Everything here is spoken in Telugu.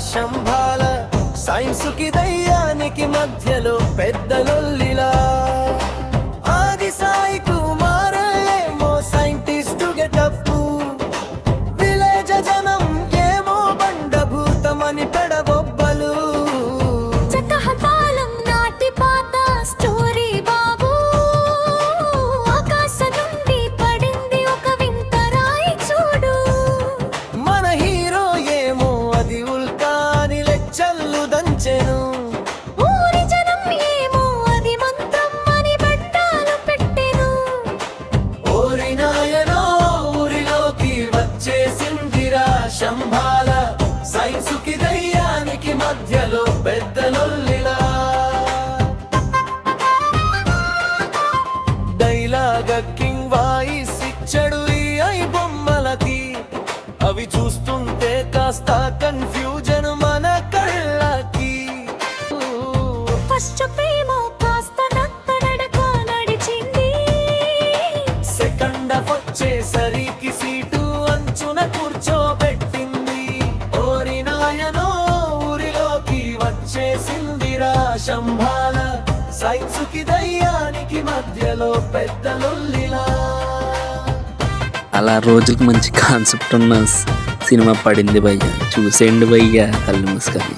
శంభాల సైన్స్ కి దయ్యానికి మధ్యలో పెద్ద లొల్లిలా ఆది సాయి కుమారేమో సైంటిస్టు గెటప్పు విలేజ జనం ఏమో బండభూతమని పెడబొబ్బలు చకహతాళం నాటి పాత స్టోరీ బాబు ఆకాశం నుండి పడింది ఒక వింత రాయి చూడు మన హీరో ఏమో అది ఉల్కాని లెచ్చల్లు దంచెను ఊరి జనం ఏమో అది మంత్రం అని బట్టాలు పెట్టెను ఓరి నాయనో ఊరిలోకి వచ్చేసిందిరా శంభాల సైన్స్ కి దయ్యానికి మధ్యలో పెద్ద లొల్లిలా డైలాగ కింగ్ వాయిస్ ఇచ్చడు ఈ ఐ బొమ్మలకి అవి చూస్తుంటే కాస్త కన్ఫ్యూజన్ మన కళ్ళకి ఫస్ట్ ప్రేమ కాస్త నత్తనడక నడిచింది సెకండ్ వచ్చేసరికి సీటు అంచున కూర్చోబెట్టింది ఓరి నాయనో ఊరిలోకి వచ్చేసిందిరా శంభాల సైన్స్ కి దయ్యానికి మధ్యలో పెద్ద లొల్లిలా అలా రోజుకి మంచి కాన్సెప్ట్ ఉన్న సినిమా పడింది భయ్య, చూసేయండి భయ్య కళ్ళు మూసుకొని.